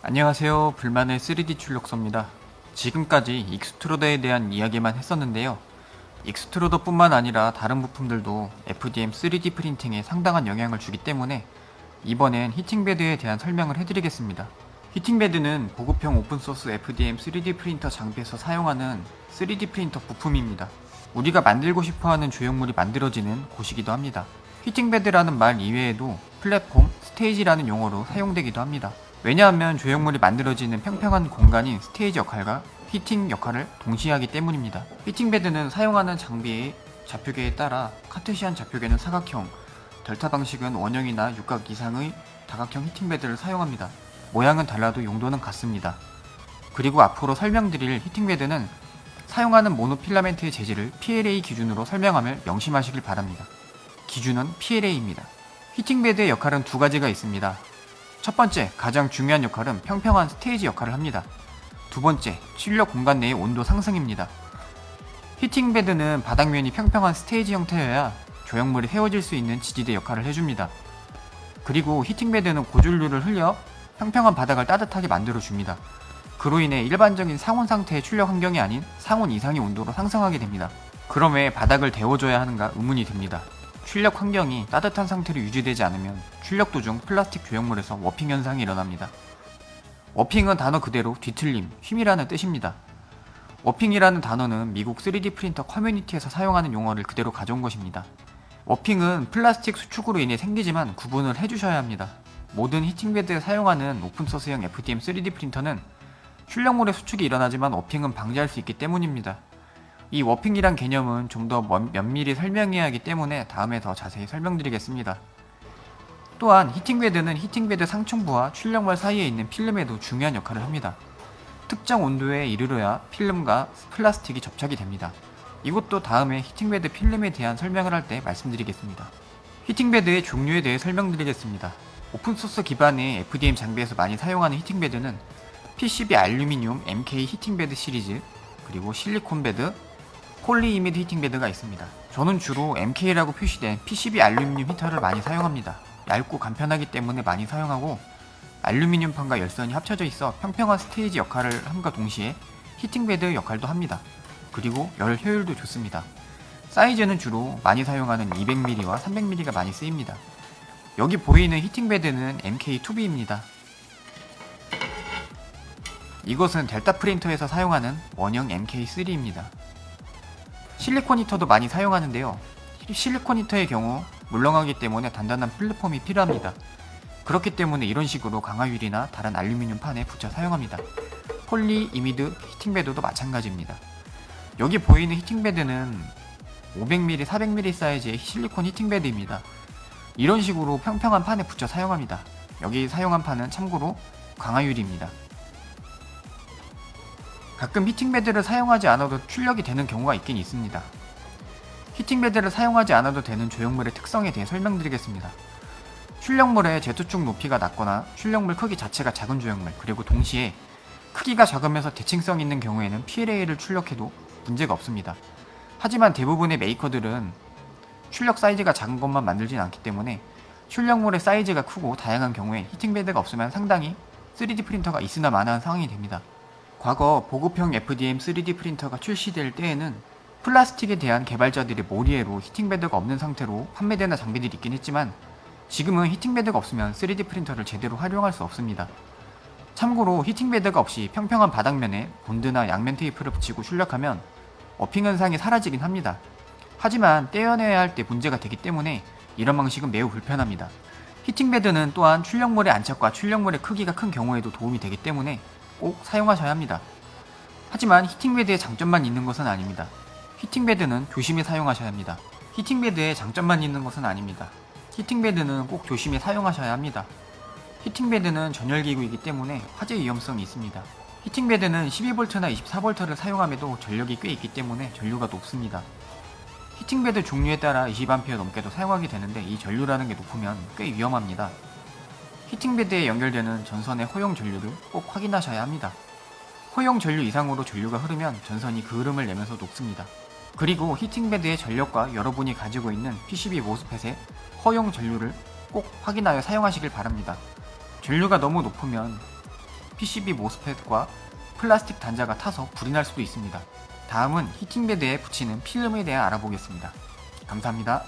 안녕하세요. 불만의 3D 출력서입니다. 지금까지 익스트루더에 대한 이야기만 했었는데요. 익스트루더뿐만 아니라 다른 부품들도 FDM 3D 프린팅에 상당한 영향을 주기 때문에 이번엔 히팅베드에 대한 설명을 해드리겠습니다. 히팅베드는 보급형 오픈소스 FDM 3D 프린터 장비에서 사용하는 3D 프린터 부품입니다. 우리가 만들고 싶어하는 조형물이 만들어지는 곳이기도 합니다. 히팅베드라는 말 이외에도 플랫폼, 스테이지라는 용어로 사용되기도 합니다. 왜냐하면 조형물이 만들어지는 평평한 공간인 스테이지 역할과 히팅 역할을 동시에 하기 때문입니다. 히팅베드는 사용하는 장비의 좌표계에 따라 카테시안 좌표계는 사각형, 델타 방식은 원형이나 육각 이상의 다각형 히팅베드를 사용합니다. 모양은 달라도 용도는 같습니다. 그리고 앞으로 설명드릴 히팅베드는 사용하는 모노필라멘트의 재질을 PLA 기준으로 설명함을 명심하시길 바랍니다. 기준은 PLA입니다. 히팅베드의 역할은 두 가지가 있습니다. 첫 번째, 가장 중요한 역할은 평평한 스테이지 역할을 합니다. 두 번째, 출력 공간 내의 온도 상승입니다. 히팅베드는 바닥면이 평평한 스테이지 형태여야 조형물이 세워질 수 있는 지지대 역할을 해줍니다. 그리고 히팅베드는 고전류를 흘려 평평한 바닥을 따뜻하게 만들어줍니다. 그로 인해 일반적인 상온 상태의 출력 환경이 아닌 상온 이상의 온도로 상승하게 됩니다. 그럼 왜 바닥을 데워줘야 하는가 의문이 듭니다. 출력 환경이 따뜻한 상태로 유지되지 않으면 출력 도중 플라스틱 조형물에서 워핑 현상이 일어납니다. 워핑은 단어 그대로 뒤틀림, 휨이라는 뜻입니다. 워핑이라는 단어는 미국 3D 프린터 커뮤니티에서 사용하는 용어를 그대로 가져온 것입니다. 워핑은 플라스틱 수축으로 인해 생기지만 구분을 해주셔야 합니다. 모든 히팅베드에 사용하는 오픈소스형 FDM 3D 프린터는 출력물의 수축이 일어나지만 워핑은 방지할 수 있기 때문입니다. 이 워핑이란 개념은 좀 더 면밀히 설명해야 하기 때문에 다음에 더 자세히 설명드리겠습니다. 또한 히팅베드는 히팅베드 상층부와 출력물 사이에 있는 필름에도 중요한 역할을 합니다. 특정 온도에 이르러야 필름과 플라스틱이 접착이 됩니다. 이것도 다음에 히팅베드 필름에 대한 설명을 할 때 말씀드리겠습니다. 히팅베드의 종류에 대해 설명드리겠습니다. 오픈소스 기반의 FDM 장비에서 많이 사용하는 히팅베드는 PCB 알루미늄 MK 히팅베드 시리즈, 그리고 실리콘 베드, 폴리이미드 히팅베드가 있습니다. 저는 주로 MK라고 표시된 PCB 알루미늄 히터를 많이 사용합니다. 얇고 간편하기 때문에 많이 사용하고 알루미늄판과 열선이 합쳐져 있어 평평한 스테이지 역할을 함과 동시에 히팅베드 역할도 합니다. 그리고 열 효율도 좋습니다. 사이즈는 주로 많이 사용하는 200mm와 300mm가 많이 쓰입니다. 여기 보이는 히팅베드는 MK2B입니다. 이것은 델타 프린터에서 사용하는 원형 MK3입니다. 실리콘 히터도 많이 사용하는데요. 실리콘 히터의 경우 물렁하기 때문에 단단한 플랫폼이 필요합니다. 그렇기 때문에 이런 식으로 강화유리나 다른 알루미늄 판에 붙여 사용합니다. 폴리이미드 히팅베드도 마찬가지입니다. 여기 보이는 히팅베드는 500mm, 400mm 사이즈의 실리콘 히팅베드입니다. 이런 식으로 평평한 판에 붙여 사용합니다. 여기 사용한 판은 참고로 강화유리입니다. 가끔 히팅베드를 사용하지 않아도 출력이 되는 경우가 있긴 있습니다. 히팅베드를 사용하지 않아도 되는 조형물의 특성에 대해 설명드리겠습니다. 출력물의 제투축 높이가 낮거나 출력물 크기 자체가 작은 조형물, 그리고 동시에 크기가 작으면서 대칭성 있는 경우에는 PLA를 출력해도 문제가 없습니다. 하지만 대부분의 메이커들은 출력 사이즈가 작은 것만 만들진 않기 때문에 출력물의 사이즈가 크고 다양한 경우에 히팅베드가 없으면 상당히 3D 프린터가 있으나 마나한 상황이 됩니다. 과거 보급형 FDM 3D 프린터가 출시될 때에는 플라스틱에 대한 개발자들의 몰이해로 히팅베드가 없는 상태로 판매되는 장비들이 있긴 했지만 지금은 히팅베드가 없으면 3D 프린터를 제대로 활용할 수 없습니다. 참고로 히팅베드가 없이 평평한 바닥면에 본드나 양면 테이프를 붙이고 출력하면 워핑 현상이 사라지긴 합니다. 하지만 떼어내야 할 때 문제가 되기 때문에 이런 방식은 매우 불편합니다. 히팅베드는 또한 출력물의 안착과 출력물의 크기가 큰 경우에도 도움이 되기 때문에 꼭 사용하셔야 합니다. 하지만 히팅베드의 장점만 있는 것은 아닙니다. 히팅베드는 조심히 사용하셔야 합니다. 히팅베드의 장점만 있는 것은 아닙니다. 히팅베드는 꼭 조심히 사용하셔야 합니다. 히팅베드는 전열기구이기 때문에 화재 위험성이 있습니다. 히팅베드는 12V나 24V를 사용함에도 전력이 꽤 있기 때문에 전류가 높습니다. 히팅베드 종류에 따라 20A 넘게도 사용하게 되는데 이 전류라는 게 높으면 꽤 위험합니다. 히팅베드에 연결되는 전선의 허용 전류를 꼭 확인하셔야 합니다. 허용 전류 이상으로 전류가 흐르면 전선이 그 흐름을 내면서 녹습니다. 그리고 히팅베드의 전력과 여러분이 가지고 있는 PCB 모스펫의 허용 전류를 꼭 확인하여 사용하시길 바랍니다. 전류가 너무 높으면 PCB 모스펫과 플라스틱 단자가 타서 불이 날 수도 있습니다. 다음은 히팅베드에 붙이는 필름에 대해 알아보겠습니다. 감사합니다.